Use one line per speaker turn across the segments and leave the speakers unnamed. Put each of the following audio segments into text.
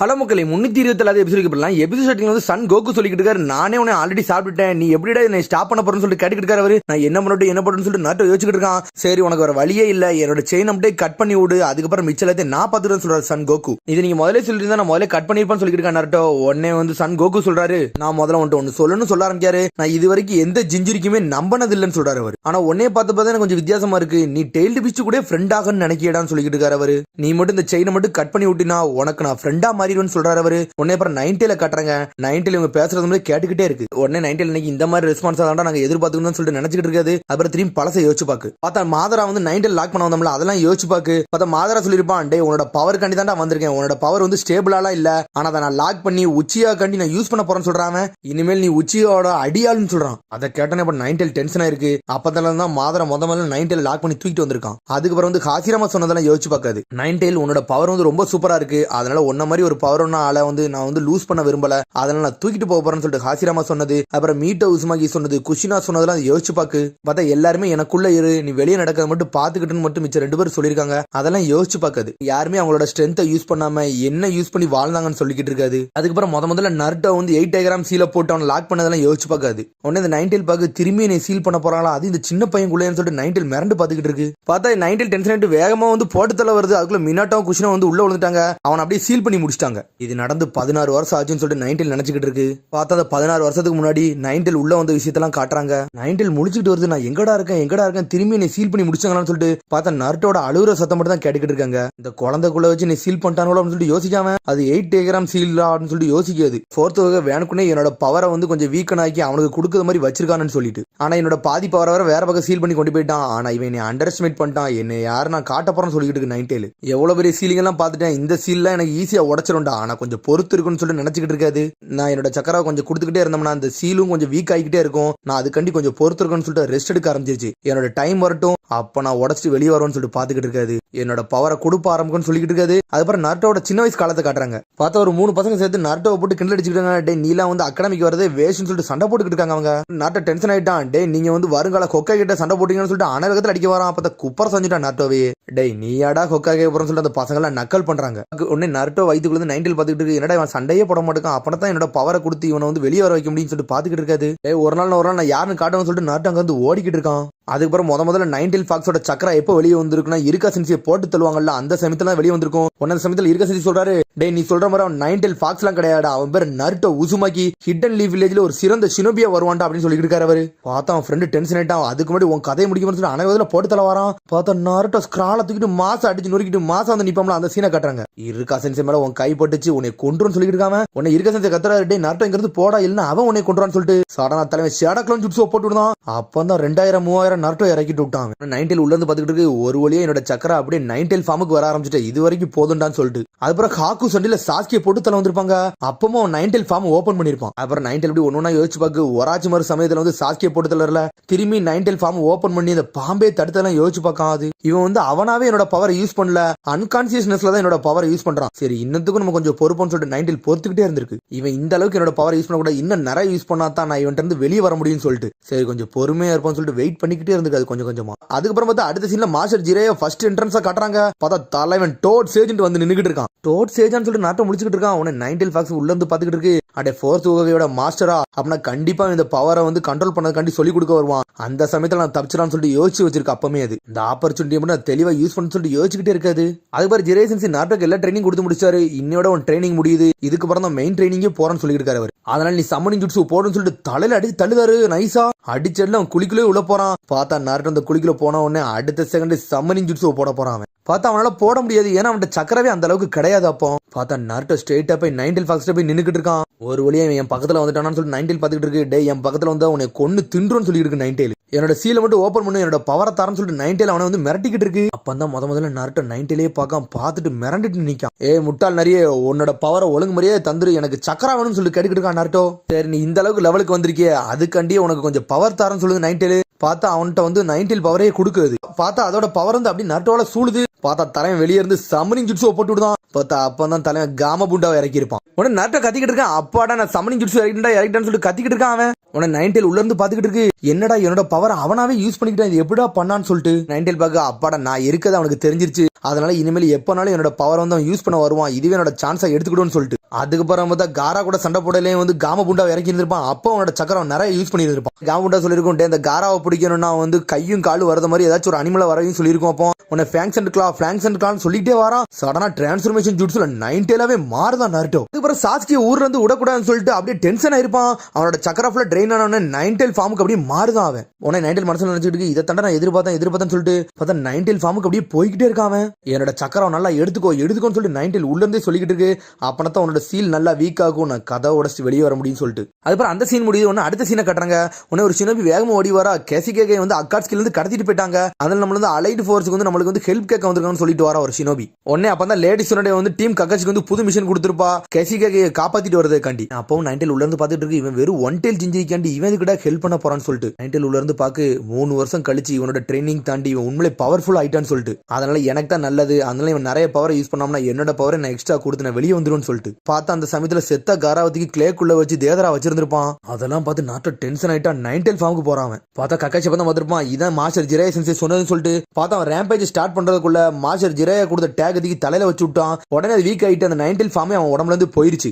Hello மக்களே 327 episode பண்ணலாம். Episode ஸ்டார்டிங்ல வந்து சன் கோகு சொல்லிக்கிட்டு இருக்காரு, நானே உன்னை ஆல்ரெடி சாப்பிட்டுட்டேன், நீ எப்படிடா என்னை ஸ்டாப் பண்ண போறேன்னு சொல்லிட்டு கேட்டுக்கிட்டு இருக்காரு. அவரு நான் என்ன பண்ணட்டும் சொல்லிட்டு நாட்டை யோசிச்சுட்டு இருக்கான். சரி உனக்கு ஒரு வழியே இல்ல, என்னோட செயின் அப்படியே கட் பண்ணி விடு, அதுக்கப்புறம் மிச்சம் எல்லாத்தையும் நான் பாத்துக்கிறேன் சொல்றாரு சன் கோகு. இது நீங்க முதல்ல சொல்லிருந்தா நான் முதல்ல கட் பண்ணிருப்பான்னு சொல்லிட்டு இருக்கான் நாட்டோ. உடனே வந்து சன் கோகு சொல்றாரு, நான் முதல்ல வந்துட்டு ஒன்னு சொல்லணும்னு சொல்ல ஆரம்பிக்காரு. நான் இது வரைக்கும் எந்த ஜிஞ்சிரிக்குமே நம்பினது இல்லைன்னு சொல்றாரு அவர். ஆனா உடனே பார்த்து கொஞ்சம் வித்தியாசமா இருக்கு, நீ டெய்ல்டு பிச்சு கூட ஃப்ரெண்ட் ஆகன்னு நினைக்கிடான்னு சொல்லிட்டு இருக்காரு அவரு. நீ மட்டும் இந்த செயினை மட்டும் கட் பண்ணி விட்டினா உனக்கு நான் ஃப்ரெண்டா மாறிடுவேன்னு சொல்றாரு அவரு. உடனே அப்புறம் 90ல கட்டுறாங்க. 90ல இவங்க பேசுறது வந்து கேட்டுக்கிட்டே இருக்கு. உடனே 90ல இன்னைக்கு இந்த மாதிரி ரெஸ்பான்ஸ் தான் நாங்க எதிர்பார்த்துக்கணும்னு சொல்லிட்டு நினைச்சிட்டு இருக்காது. அப்புறம் திரும்பி பழசை யோசிச்சு பாக்கு பார்த்தா மாதரா வந்து 90ல லாக் பண்ண வந்தோம்ல, அதெல்லாம் யோசிச்சு பாக்கு பார்த்தா மாதரா சொல்லிருப்பான், டே உன்னோட பவர் கண்டி தான் வந்திருக்கேன், உன்னோட பவர் வந்து ஸ்டேபிளாலாம் இல்ல, ஆனா அதை நான் லாக் பண்ணி உச்சியா கண்டி நான் யூஸ் பண்ண போறேன்னு சொல்றாங்க. இனிமேல் நீ உச்சியோட அடியாள்னு சொல்றான். அதை கேட்டனே இப்ப 90ல டென்ஷன் ஆயிருக்கு. அப்பதால தான் மாதரா முதல்ல 90ல லாக் பண்ணி தூக்கிட்டு வந்திருக்கான். அதுக்கப்புறம் வந்து ஹாசிராமா சொன்னதெல்லாம் யோசிச்சு பாக்காது. 90ல உன்னோட பவர் வந்து ரொம்ப சூப்பரா இருக்கு, அதனால உன்ன மாதிரி ஒரு பவர் ஆள வந்து நான் வந்து லூஸ் பண்ண விரும்பல, அதனால நான் தூக்கிட்டு போக போறேன்னு சொல்லிட்டு ஹாசிராமா சொன்னது. அப்புறம் மீட்டோ உசுமாகி சொன்னது, குஷினா சொன்னதெல்லாம் யோசிச்சு பாக்கு பார்த்தா எல்லாருமே எனக்குள்ள இரு, நீ வெளியே நடக்கிறத மட்டும் பாத்துக்கிட்டுன்னு மட்டும் மிச்சம் 2 பேரும் சொல்லிருக்காங்க. அதெல்லாம் யோசிச்சு பாக்காது. யாருமே அவங்களோட ஸ்ட்ரென்த்தை யூஸ் பண்ணாம என்ன யூஸ் பண்ணி வாழ்ந்தாங்கன்னு சொல்லிக்கிட்டு இருக்காது. அதுக்கப்புறம் முதல்ல நருட்டோ வந்து 8 டயக்ராம் சீல போட்டு அவன் லாக் பண்ணதெல்லாம் யோசிச்சு பாக்காது. உடனே இந்த 90ல பாக்கு திரும்பி என்னை சீல் பண்ண போறாங்களா, அது இந்த சின்ன பையன் குள்ளைன்னு சொல்லிட்டு 90ல மிரண்டு பாத்துக்கிட்டு இருக்கு. பார்த்தா 90ல டென்ஷன் ஆயிட்டு வேகமா வந்து போட்டு தள்ள வருது. அதுக்குள்ள மினாட்டோ குஷினா வந்து உள்ள விழுந்துட்டாங்க. அவன் அப்படியே சீல் பண்ணி முடிச்சிட்டாங்க. இது நடந்து 16 வருஷம் ஆச்சுன்னு சொல்லிட்டு 90ல நினைச்சுக்கிட்டு இருக்கு. பார்த்தா 16 வருஷத்துக்கு முன்னாடி 90ல உள்ள வந்த விஷயத்தெல்லாம் காட்டுறாங்க. 90ல முடிச்சுட்டு வருது, நான் எங்கடா இருக்கேன் திரும்பி நீ சீல் பண்ணி முடிச்சாங்களான்னு சொல்லிட்டு பார்த்தா நருட்டோட அழுகுற சத்தம் மட்டும் தான் கேட்டுக்கிட்டு இருக்காங்க. இந்த குழந்தைக்குள்ள வச்சு நீ சீல் பண்ணிட்டாங்களோ அப்படின்னு சொல்லிட்டு யோசிக்காம அது 8 டயக்ராம் சீல் அப்படின்னு சொல்லிட்டு யோசிக்காது. 4th வகை வேணுக்குனே என்னோட பவரை வந்து கொஞ்சம் வீக்கன் ஆக்கி அவனுக்கு கொடுக்குற மாதிரி வச்சிருக்கான்னு சொல்லிட்டு, ஆனா என்னோட பாதி பவரை வர வேற பக்கம் சீல் பண்ணி கொண்டு போயிட்டான். ஆனா இவன் என்னை அண்டர் எஸ்டிமேட் பண்ணிட்டான், என்ன யாரு நான் காட்ட போறேன்னு சொல்லிட்டு இருக்கு 90ல. எவ்வளவு பெரிய சீலிங் எல்லாம் பார்த்துட்டேன், இந்த சீல்லாம் எனக்கு ஈஸியா உடச்சிரும்டா, ஆனா கொஞ்சம் பொறுத்து இருக்குன்னு சொல்லிட்டு நினைச்சுக்கிட்டு இருக்காது. நான் என்னோட சக்கராவை கொஞ்சம் கொடுத்துக்கிட்டே இருந்தோம்னா அந்த சீலும் கொஞ்சம் வீக் ஆகிக்கிட்டே இருக்கும், நான் அதுக்கண்டி கொஞ்சம் பொறுத்து இருக்குன்னு சொல்லிட்டு ரெஸ்ட் எடுக்க ஆரம்பிச்சிருச்சு. என்னோட டைம் வரட்டும், அப்ப நான் உடச்சிட்டு வெளியே வருவேன்னு சொல்லிட்டு பாத்துக்கிட்டு இருக்காது. என்னோட பவரை கொடுப்ப ஆரம்பிக்கும்னு சொல்லிக்கிட்டு இருக்காது. அதுக்கப்புறம் நருட்டோட சின்ன வயசு காலத்தை காட்டுறாங்க. பார்த்தா ஒரு 3 பசங்க சேர்த்து நருட்டோவை போட்டு கிண்டல் அடிச்சுக்கிட்டாங்க. டே நீலா வந்து அகாடமிக்கு வரதே வேஸ்ட்னு சொல்லிட்டு சண்டை போட்டுக்கிட்டு இருக்காங்க. அவங்க நருட்டோ டென்ஷன் ஆயிட்டான். டே நீங்க வந்து வருங்கால கொக்கா கிட்ட சண்டை போட்டீங்கன்னு சொல்லிட்டு அனவேகத்தில் அடிக்க வரான். அப்ப குப்பரை செஞ்சுட்டான் நருட்டோவே. டே நீயாடா கொக்கா கேட்க போறேன்னு சொல்லிட்டு அந்த பசங்க எல்லாம் நக்கல் பண்றாங்க. உடனே நருட்டோ வயிற்றுக்குள்ள 90ல பாத்துக்கிட்டு இருக்கு, என்னடா இவன் சண்டையே போட மாட்டேன், அப்பதான் என்னோட பவரை கொடுத்து இவனை வந்து வெளியே வர வைக்க முடியும்னு சொல்லிட்டு பாத்துக்கிட்டு இருக்காது. ஒரு நாள் நான் யாருன்னு காட்டணும்னு சொல்லிட்டு நருட்டோ அங்க வந்து ஓடிக்கிட்டு இருக்கான். அதுக்கப்புறம் முதல்ல 90ல ஃபாக்ஸோட சக்கரா எப்போ வெளியே வந்திருக்குன்னா இருக்கா சென்சியை போட்டு தள்ளுவாங்கல்ல, அந்த சமயத்துல வெளியே வந்திருக்கும். ஒன்ன சமயத்துல இருக்கா சென்சி சொல்றாரு, டே நீ சொல்ற மாதிரி அவன் 90ல ஃபாக்ஸ் எல்லாம் கிடையாது, அவன் பேர் நருட்டோ உசுமாக்கி ஹிடன் லீவ் வில்லேஜ்ல ஒரு சிறந்த ஷினோபியா வருவான்டா அப்படின்னு சொல்லிட்டு இருக்காரு அவரு. பார்த்தா அவன் ஃப்ரெண்டு டென்ஷன் ஆயிட்டான். அதுக்கு முன்னாடி உன் கதையை முடிக்கணும்னு சொல்லி அனைவதில் போட்டு தள்ள வரான். பார்த்தா நருட்டோ ஸ்கிரால தூக்கிட்டு மாசம் அடிச்சு நொறுக்கிட்டு மாசம் வந்து நிப்பாமல அந்த சீனை காட்டுறாங்க. இருக்கா சென்சி மேல உன் கை போட்டுச்சு, உன்னை கொன்றுன்னு சொல்லிட்டு இருக்காம உன்னை இருக்கா சென்சி கத்துறாரு, டே நருட்டோ இங்கிறது போடா இல்லைன்னா அவன் உன்னை கொன்றான்னு சொல்லிட்டு சடனா தலைவன் ஷேடக்லாம் ஜுட்ஸோ போட்டு விடுதான். அப்பதான் 2000-3000 நருட்டோ இறக்கிட்டு விட்டான். 90ல உள்ள இருந்து பாத்துக்கிட்டு இருக்கு. ஒரு வழியா என்னோட சக்கரா அப்படியே 90ல ஃபார்முக்கு வர ஆரம்பிச்சுட்டு இது வரைக்கும் போதுண்டான்னு சொல்லிட்டு அதுக்கப்புறம் ஹாக்கு சண்டில சாஸ்கியை போட்டு தலை வந்திருப்பாங்க. அப்பவும் 90ல ஃபார்ம் ஓபன் பண்ணிருப்பான். அப்புறம் 90ல அப்படி ஒன்னொன்னா யோசிச்சு பாக்கு ஒராச்சு மாதிரி சமயத்துல வந்து சாஸ்கியை போட்டு தளரல திரும்பி 90ல ஃபார்ம் ஓபன் பண்ணி அந்த பாம்பே தடுத்தெல்லாம் யோசிச்சு பார்க்காது. இவன் வந்து அவனாவே என்னோட பவரை யூஸ் பண்ணல, அன்கான்சியஸ்னஸ்ல தான் என்னோட பவரை யூஸ் பண்றான். சரி இன்னத்துக்கும் நம்ம கொஞ்சம் பொறுப்புன்னு சொல்லிட்டு 90ல பொறுத்துக்கிட்டே இருந்திருக்கு. இவன் இந்த அளவுக்கு என்னோட பவரை யூஸ் பண்ண கூட இன்னும் நிறைய யூஸ் பண்ணா தான் நான் இவன்ட்டு இருந்து வெளியே வர முடியும்னு சொல்லிட்டு சரி கொஞ்சம் பொறுமையா இருப்பான்னு சொல்லிட்டு வெயிட் பண்ணிக்கிட்டே இருந்திருக்காது கொஞ்சம் கொஞ்சமா. அதுக்கப்புறம் பார்த்தா அடுத்த சீன்ல மாஸ்டர் ஜிரேயோ ஃபர்ஸ்ட் என்ட்ரன்ஸா காட்டுறாங்க. பார்த்தா தலைவன் டோட் சேஜ் வந்து நின்னுகிட்டு இருக்கான். டோட் சேஜான்னு சொல்லிட்டு நாட்டை முடிச்சுக்கிட்டு இருக்கான். உடனே 90ல ஃபாக்ஸ் உள்ள இருந்து பாத்துக்கிட்டு இருக்கு, அடே 4th வகையோட மாஸ்டரா அப்படின்னா கண்டிப்பா இந்த பவரை வந்து கண்ட்ரோல் பண்ணதுக்காண்டி சொல்லி கொடுக்க வருவான். அந்த சமயத்துல நான் தப்பிச்சிடான்னு சொல்லிட்டு யோசிச்சு வச்சிருக்க. அப்பமே அது இந்த ஆப்பர்ச்சுனிட்டி மட்டும் தெளிவா யூஸ் பண்ணு சொல்லிட்டு யோசிச்சுக்கிட்டே இருக்காது. அதுக்கப்புறம் ஜிரே சென்சி நாட்டுக்கு எல்லா ட்ரைனிங் கொடுத்து முடிச்சாரு. இன்னையோட உன் ட்ரைனிங் முடியுது, இதுக்கு அப்புறம் தான் மெயின் ட்ரைனிங்கே போறேன்னு சொல்லிட்டு இருக்காரு அவர். அதனால நீ சம்மனிங் ஜுட்ஸு போடுன்னு சொல்லிட்டு தலையில அடிச்சு தள்ளுதாரு நைஸா அடிச்செல்லாம் அவன் குளிக்குள்ளே உள்ள போறான். பார்த்தா நாட்டு அந்த குளிக்குள்ள போன உடனே அடுத்த செகண்ட் சம்மனிங் ஜுட்ஸு போட போறான். அவன் பார்த்தா அவனால போட முடியாது, ஏன்னா அவன் சக்கரவே அந்த அளவுக்கு கிடையாது. அப்போ பார்த்தா நருட்டோ ஸ்ட்ரெயிட்டா போய் 90ல ஃபாக்ஸ்ல போய் நின்னுக்கிட்டு இருக்கான். ஒரு வழியா என் பக்கத்துல வந்துட்டான்னு சொல்லிட்டு 90ல பாத்துக்கிட்டு இருக்கு. டே என் பக்கத்துல வந்து உன்னை கொன்னு தின்றுன்னு சொல்லிட்டு இருக்கு 90ல. என்னோட சீலை மட்டும் ஓபன் பண்ணு, என்னோட பவரை தரன்னு சொல்லிட்டு 90ல அவனை வந்து மிரட்டிக்கிட்டு இருக்கு. அப்பந்தான் முதல்ல நருட்டோ 90லே பார்த்துட்டு மிரண்டிட்டு நிக்கான். முட்டாள் நிறைய உன்னோட பவரை ஒழுங்கு முறையே தந்துரு, எனக்கு சக்கரா வேணும்னு சொல்லிட்டு கேட்டுக்கிட்டு இருக்கான் நருட்டோ. சரி நீ இந்த அளவுக்கு லெவலுக்கு வந்திருக்கிய, அதுக்காண்டியே உனக்கு கொஞ்சம் பவர் தரன்னு சொல்லுது 90ல. பார்த்தா அவன்கிட்ட வந்து 90ல பவரையே கொடுக்குது. பார்த்தா அதோட பவர் வந்து அப்படி நருட்டோல சூழுது. பார்த்தா தலைவன் வெளியே இருந்து சம்மனிங் ஜுட்ஸோ போட்டு விடுதான். பார்த்தா அப்பதான் தலைவன் காம புண்டாவை இறக்கி இருப்பான். உடனே நருட்டோ கத்திக்கிட்டு இருக்கான், அப்பாடா நான் சம்மனிங் ஜுட்ஸோ இறக்கிட்டேன்னு சொல்லிட்டு கத்திக்கிட்டு இருக்கான் அவன். உடனே 90ல உள்ள இருந்து பாத்துக்கிட்டு இருக்கு, என்னடா என்னோட பவர் அவனாவே யூஸ் பண்ணிக்கிட்டான், இது எப்படிடா பண்ணான்னு சொல்லிட்டு நைன்டெயில் பார்க்க அப்பாடா நான் இருக்கிறது அவனுக்கு தெரிஞ்சிருச்சு, அதனால இனிமேல் எப்பனாலும் என்னோட பவர் வந்து அவன் யூஸ் பண்ண வருவான், இதுவே என்னோட சான்ஸை எடுத்துக்கிடும்னு சொல்லிட்டு அதுக்கப்புறம் பார்த்தா காரா கூட சண்டை போடலே வந்து காம புண்டா இறக்கி இருந்திருப்பான். அப்போ அவனோட சக்கரம் நிறைய யூஸ் பண்ணியிருப்பான். காம புண்டா சொல்லியிருக்கும், இந்த காராவை பிடிக்கணும்னா வந்து கையும் காலும் வரத மாதிரி ஏதாச்சும் ஒரு அனிமலை வரையும் சொல்லியிருக்கோம். அப்போ உன்னை ஃபிளாங்ஸ் அண்ட் கிளான்னு சொல்லிட்டே வரான். சடனா டிரான்ஸ்ஃபர்மேஷன் ஜூட்ஸ்ல 9 மாறுதான் நாருட்டோ. அதுக்கப்புறம் சாஸ்கியை ஊர்ல இருந்து விடக்கூடாதுன்னு சொல்லிட்டு அப்படியே டென்ஷன் ஆயிருப்பான். அவனோட சக்கர ஃபுல்லா ட்ரெயின் ஆனவன 9 ஃபார்முக்கு அப்படியே மாறுதான். அவன் உன்னை 9 மனசுல நினைச்சிட்டு இதை தண்டை நான் எதிர்பார்த்தேன்னு சொல்லிட்டு பார்த்தா 9 ஃபார்முக்கு அப்படியே போய்கிட்டே இருக்கான். என்னோட சக்கரம் நல்லா எடுத்துக்கோன்னு சொல்லிட்டு 9 உள்ள இருந்தே சொல்லிக்கிட்டு இருக்கு. அப்பனத்தான் உன்னோட சீல் நல்லா வீக் ஆகும், நான் கதை உடச்சு வெளியே வர முடியும்னு சொல்லிட்டு அதுக்கப்புறம் அந்த சீன் முடியுது. ஒன்னு அடுத்த சீனை கட்டுறாங்க. உடனே ஒரு சினோபி வேகமா ஓடி வரா. கேசிகே வந்து அக்காட்ஸ்கில இருந்து கடத்திட்டு போயிட்டாங்க. அதில் நம்ம வந்து அலைட் ஃபோர்ஸுக்கு வந்து நம்மளுக்கு வந்து ஹெல்ப் கேட்க வந்திருக்கான்னு சொல்லிட்டு வரா ஒரு சினோபி. உடனே அப்பதான் லேடிஸ் வந்து டீம் கக்காச்சிக்கு வந்து புது மிஷன் கொடுத்துருப்பா கேசிகே காப்பாத்திட்டு வரதுக்காண்டி. அப்பவும் 9 உள்ள இருந்து பாத்துட்டு இருக்கு, இவன் வெறும் 1 டெயில் ஜிஞ்சிக்காண்டி இவன் இதுக்கிட்ட ஹெல்ப் பண்ண போறான்னு சொல்லிட்டு 9 உள்ள இருந்து பாக்கு 3 வருஷம் கழிச்சு இவனோட ட்ரைனிங் தாண்டி இவன் உண்மையிலே பவர்ஃபுல் ஆயிட்டான்னு சொல்லிட்டு அதனால எனக்கு தான் நல்லது, அதனால இவன் நிறைய பவரை யூஸ் பண்ணாமனா என்னோட பவரை நான் எக்ஸ்ட்ரா கொடுத்து நான் வெளியே வந்துடும் சொல்லிட்டு பார்த்தா அந்த சமயத்துல செத்த காராவதிக்கு கிளேக்குள்ள வச்சு தேதரா வச்சிருந்திருப்பான். அதெல்லாம் பார்த்து நாட்டோ டென்ஷன் ஆயிட்டா 9 ஃபார்முக்கு போறான். பார்த்தா கக்காச்சி பார்த்தா பார்த்திருப்பான், இதான் மாஸ்டர் ஜிரேயா சென்சே சொன்னதுன்னு சொல்லிட்டு பார்த்தா அவன் ரேம்பேஜ் ஸ்டார்ட் பண்றதுக்குள்ள மாஸ்டர் ஜிரேயா கொடுத்த டேக் தூக்கி தலையில வச்சு விட்டான். உடனே அது வீக் ஆயிட்டு அந்த 9 ஃபார்மே அவன் உடம்புல இருந்து போயிருச்சு.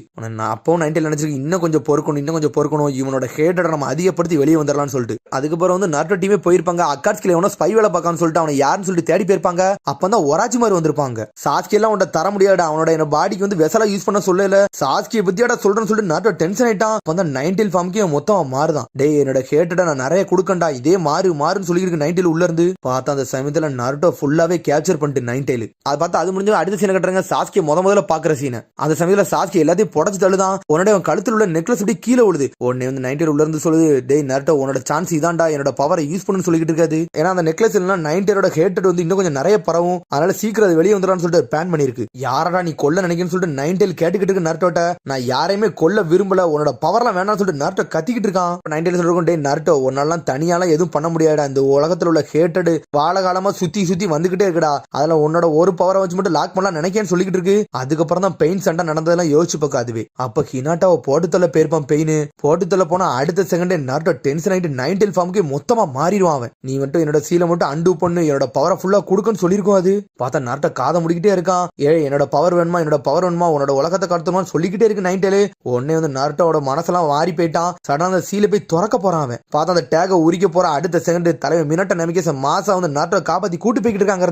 அப்போ 9 நினைச்சிருக்கு இன்னும் கொஞ்சம் பொறுக்கணும் இவனோட ஹேட்டை நம்ம அதிகப்படுத்தி வெளியே வந்துடலாம்னு சொல்லிட்டு அதுக்கப்புறம் வந்து நாட்டோ டீமே போயிருப்பாங்க. அக்காட்ஸ்கில எவனோ ஸ்பை வேலை பார்க்கான்னு சொல்லிட்டு அவனை யாருன்னு சொல்லிட்டு தேடி போயிருப்பாங்க. அப்பதான் ஒராச்சி மாதிரி வந்திருப்பாங்க. சாஸ்கி எல்லாம் உன்ட தர முடியாது, அவனோட என்ன பாடிக்கு வந்து வெசலா யூஸ் பண்ண சொல்லல, சாஸ்கியை பத்தியாடா சொல்றேன்னு சொல்லிட்டு நாட்டோ டென்ஷன் ஆயிட்டான். அப்பதான் 9 ஃபார்முக்கு மொத்தம் மாறுதான். டே என்னோட ஹேட்டை நான் நிறைய கொடுக்கண்டா, இதே மாறுன்னு சொல்லிட்டு 9 உள்ள இருந்து பார்த்தா அந்த சமயத்துல நாருட்டோ ஃபுல்லாவே கேப்சர் பண்ணிட்டு 9 அது பார்த்தா அது முடிஞ்சு அடுத்த சீனை கட்டுறாங்க. சாஸ்கியை முதல்ல பாக்குற சீனை. அந்த சமயத்துல சாஸ்கி எல்லாத்தையும் புடச்சு தள்ளுதான். உன்னோட கழுத்துல உள்ள நெக்லஸ் அப்படி கீழே விழுது. உடனே வந்து 9 உள்ள இருந்து சொல்லுது, டே நாருட்டோ உன்னோட சான்ஸ் இதான்டா, என்னோட பவரை யூஸ் பண்ணு சொல்லிட்டு இருக்காது. ஏன்னா அந்த நெக்லஸ் இல்லைன்னா 9 ஹேட்டட் வந்து இன்னும் கொஞ்சம் நிறைய பரவும், அதனால சீக்கிரம் அது வெளியே வந்துடான்னு சொல்லிட்டு பிளான் பண்ணிருக்கு. யாரடா நீ கொல்ல நினைக்கிறேன்னு சொல்லிட்டு 9 கேட்டுக்கிட்டு இருக்கு நாருட்டோட்ட. நான் யாரையுமே கொல்ல விரும்பல, உன்னோட பவர்லாம் வேணாம்னு சொல்லிட்டு நாருட்டோ கத்திக்கிட்டு இருக்கான். 9 சொல்லிருக்கோம், டே நாருட்டோ உன்னாலாம் தனியாலாம் எதுவும் பண்ண முடியாடா, இந்த உலகத்துல உள்ள ஹேட்டட் வாழ காலமா சுத்தி வந்துகிட்டே இருக்குடா, அதுல உன்னோட ஒரு பவரை வச்சு மட்டும் லாக் பண்ணலாம் நினைக்கேன்னு சொல்லிக்கிட்டு இருக்கு. அதுக்கப்புறம் தான் பெயின் சண்டை நடந்ததெல்லாம் யோசிச்சு பார்க்க. அதுவே அப்ப ஹினாட்டாவை போட்டுத்தள்ள போயிருப்பான். பெயின் போட்டுத்தள்ள போனா அடுத்த செகண்டே நாருட்டோ டென்ஷன் ஆயிட்டு 9 ஃபார்முக்கு மொத்தமா மாறிடுவான். அவன் நீ மட்டும் என்னோட சீலை மட்டும் அன்டூ பண்ணு, என்னோட பவரை ஃபுல்லா கொடுக்குன்னு சொல்லிருக்கோம். அது பார்த்தா நாருட்டோ காதை முடிக்கிட்டே இருக்கான். என்னோட பவர் வேணுமா உன்னோட உலகத்தை கடத்தணும்னு சொல்லிக்கிட்டே இருக்கு 9. உடனே வந்து நாருட்டோட மனசெல்லாம் மாறி போயிட்டான். சடனா அந்த சீலை போய் திறக்க போறான். அவன் பார்த்தா அந்த டேக உரிக்க போற அடுத்த செகண்ட் தலைவன் மினட்ட நம்பிக்கை மாசா வந்து நாட்டோ காப்பாத்தி கூட்டு போய்கிட்டு இருக்காங்க.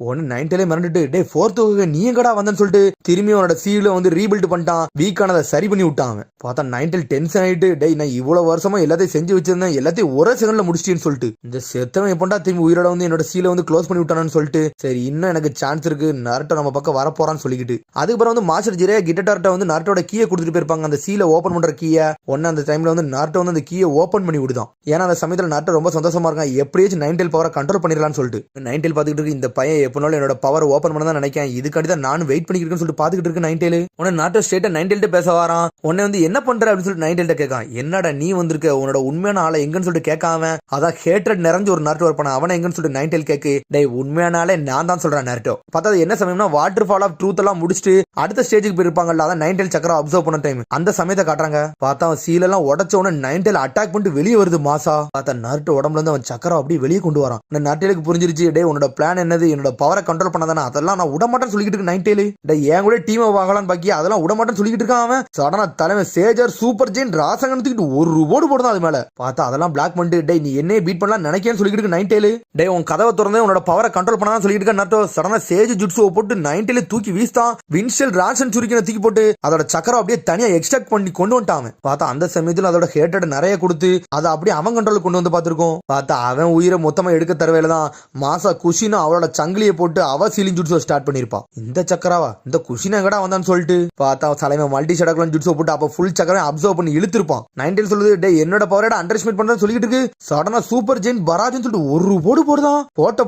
ஒன்னு 9 மிரண்டுட்டு, டே 4th நீ எங்கடா வந்தன்னு சொல்லிட்டு திரும்பி அவனோட சீல வந்து ரீபில்ட் பண்ணிட்டான். வீக்கானதை சரி பண்ணி விட்டான். பார்த்தா 9 டென்ஷன் ஆயிட்டு, டே நான் இவ்வளவு வருஷமா எல்லாத்தையும் செஞ்சு வச்சிருந்தேன், எல்லாத்தையும் ஒரே செகண்ட்ல முடிச்சிட்டேன்னு சொல்லிட்டு இந்த செத்தவன் எப்படா திரும்பி உயிரோட வந்து என்னோட சீல வந்து க்ளோஸ் பண்ணி விட்டானு சொல்லிட்டு சரி இன்னும் எனக்கு சான்ஸ் இருக்கு, நாருட்டோ நம்ம பக்கம் வர போறான்னு சொல்லிக்கிட்டு அதுக்கப்புறம் வந்து மாஸ்டர் ஜிரேயா கிட்டட்டார்ட்ட வந்து நாருட்டோட கீயை கொடுத்துட்டு போயிருப்பாங்க. அந்த சீல ஓபன் பண்ற கீயை ஒன்னு அந்த டைம்ல வந்து நாருட்டோ வந்து அந்த கீயை ஓபன் பண்ணி விடுதான். ஏன்னா அந்த சமயத்துல நாருட்டோ ரொம்ப சந்தோஷமா இருக்கான், எப்படியாச்சும் 9 பவரை கண்ட்ரோல் பண்ணிடலாம்னு சொல்லிட்டு 9 பாத்துக்கிட்டு இருக்கு. இந்த பையன் எப்பனாலும் என்னோட பவர் ஓபன் பண்ண தான் நினைக்கிறேன், இதுக்காண்டி தான் நானும் வெயிட் பண்ணிக்கிட்டு சொல்லிட்டு பாத்துக்கிட்டு இருக்கு 9. உடனே நாட்டோ ஸ்ட்ரெயிட்டா 9 பேச வரான். உடனே வந்து என்ன பண்ற அப்படின்னு சொல்லிட்டு 9 கேட்கான். என்னடா நீ வந்திருக்க, உன்னோட உண்மையான ஆளை எங்கன்னு சொல்லிட்டு கேட்காம அதான் ஹேட்ரட் நிறைஞ்ச ஒரு நாட்டோ இருப்பான அவனை எங்கன்னு சொல்லிட்டு 9 கேக்கு. டே உண்மையான ஆளே நான் தான் சொல்றேன் நாட்டோ. பார்த்தா என்ன சமயம்னா வாட்டர் ஃபால் ஆஃப் ட்ரூத் எல்லாம் முடிச்சுட்டு அடுத்த ஸ்டேஜுக்கு போயிருப்பாங்கல்ல, அதான் 9 சக்கரம் அப்சர்வ் பண்ண டைம் அந்த சமயத்தை காட்டுறாங்க. பார்த்தா அவன் சீல் எல்லாம் உடச்ச உடனே 9 அட்டாக் பண்ணிட்டு வெளியே வருது மாசா. பார்த்தா நாருட்டோ உடம்புல இருந்து அவன் சக்கரம் அப்படியே வெளியே கொண்டு வரான். நாட்டோக்கு புரிஞ்சிருச்சு, டே உன்னோட பிளான் என்னது, என்னோட பவரை கண்ட்ரோல் பண்ணதானே, அதெல்லாம் நான் விடமாட்டேன்னு சொல்லிட்டு இருக்கு 9. டே என் கூட டீம் வாங்கலான்னு பாக்கி அதெல்லாம் விடமாட்டேன்னு சொல்லிட்டு இருக்கான். அவன் சடனா தலைமை சேஜர் சூப்பர் ஜெயின் ராசங்கத்துக்கிட்டு ஒரு போடு போடுதான் அது மேல. பார்த்தா அதெல்லாம் பிளாக் பண்ணிட்டு, டே நீ என்னையே பீட் பண்ணலாம் நினைக்கேன்னு சொல்லிட்டு இருக்கு 9. டே உன் கதவை திறந்தே உன்னோட பவரை கண்ட்ரோல் பண்ணதான் சொல்லிட்டு இருக்க நாட்டோ. சடனா சேஜ் ஜுட்ஸுவை போட்டு 9 தூக்கி வீஸ்தான். வின்ஷெல் ரான்சன் சுருக்கின தூக்கி போட்டு அதோட சக்கரம் அப்படியே தனியா எக்ஸ்ட்ராக்ட் பண்ணி கொண்டு வந்துட்டான். பார்த்தா அந்த சமயத்தில் அதோட ஹேட்டட் நிறைய கொடுத்து அதை அப்படியே அவன் கண்ட்ரோல் கொண்டு வந்து பார்த்திருக்கோம். பார்த்தா அவன் உயிரை மொத்தமா எடுக்க தரவேல தான் மாசா குஷினா அவளோட சங்கிலியை போட்டு அவ சீலிங் ஜுட்ஸோ ஸ்டார்ட் பண்ணிருப்பான். இந்த சக்கராவா இந்த குஷினா எங்கடா வந்தான்னு சொல்லிட்டு பார்த்தா தலைவன் மல்டி ஷடக்லான் ஜுட்ஸோ போட்டு அப்ப ஃபுல் சக்கரம் அப்சர்வ் பண்ணி இழுத்திருப்பான். 9 சொல்லுது, டே என்னோட பவரோட அண்டர் எஸ்டிமேட் பண்றேன்னு சொல்லிட்டு இருக்கு. சடனா சூப்பர் ஜெயின் பராஜ்னு சொல்லிட்டு ஒரு போடு போடுதான்.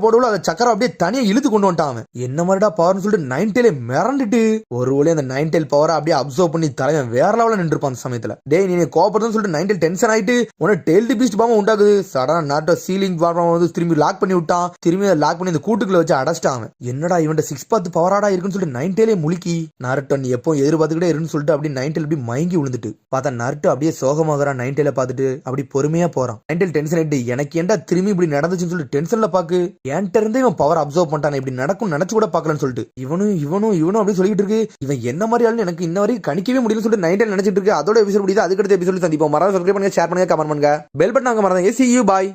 போடுல அந்த சக்கரம் அப்படியே தனியா இழுத்து கொண்டு வந்துட்டான். என்ன மாதிரிடா பவர்னு சொல்லிட்டு 9 மிரண்டுட்டு ஒரு வழி அந்த 9 பவரை அப்படியே அப்சர்வ் பண்ணி தலைவன் வேற லெவல்ல நின்றுப்பான். அந்த சமயத்துல டே நீ கோபப்படுறதுன்னு சொல்லிட்டு 9 டென்ஷன் ஆயிட்டு உன டெய்ல்டு பீஸ்ட் பாம்பு உண்டாகுது. சடனா நாட்டோ சீலிங் பாம்பை வந்து திரும்பி லாக் பண்ணி விட்டான். திரும்பி லாக் பண்ணி இந்த கூட்டுக்குள்ள வச்சு அடைச்சிட்டான். என்னடா இவன் 6 பாத் பவராடா இருக்குன்னு சொல்லிட்டு 9 முழுக்கி நாருட்டோ நீ எப்போ எதிர்பார்த்துக்கிட்டே இருக்குன்னு சொல்லிட்டு அப்படியே 9 அப்படி மயங்கி விழுந்துட்டு பார்த்தா நாருட்டோ அப்படியே சோகமாகறான். 9 பார்த்துட்டு அப்படி பொறுமையா போறான். போறான். மென்டல் டென்ஷன் ஆயிட்டு எனக்கு ஏன்டா திரும்பி இப்படி நடந்துச்சுன்னு சொல்லிட்டு டென்ஷன்ல பாக்கு என்கிட்ட இருந்து இவன் பவர் அப்சர்வ் பண்ணிட்டான், இப்படி நடக்கும் நினைச்சு கூட பாக்கலன்னு சொல்லிட்டு இவனும் அப்படி சொல்லிட்டு இருக்கு. இவன் என்ன மாதிரி ஆளு எனக்கு இன்ன வரைக்கும் கணிக்கவே முடியலன்னு சொல்லிட்டு நைன்டல் நினைச்சிட்டு இருக்கு. அதோட எபிசோட் முடியுது. அதுக்கடுத்த எபிசோட் சந்திப்போம். மறக்காம சப்ஸ்கிரைப் பண்ணுங்க, ஷேர் பண்ணுங்க, கமெண்ட் பண்ணுங்க, பெல் பட்டன் அங்க மறந்தாங்க. See you, bye.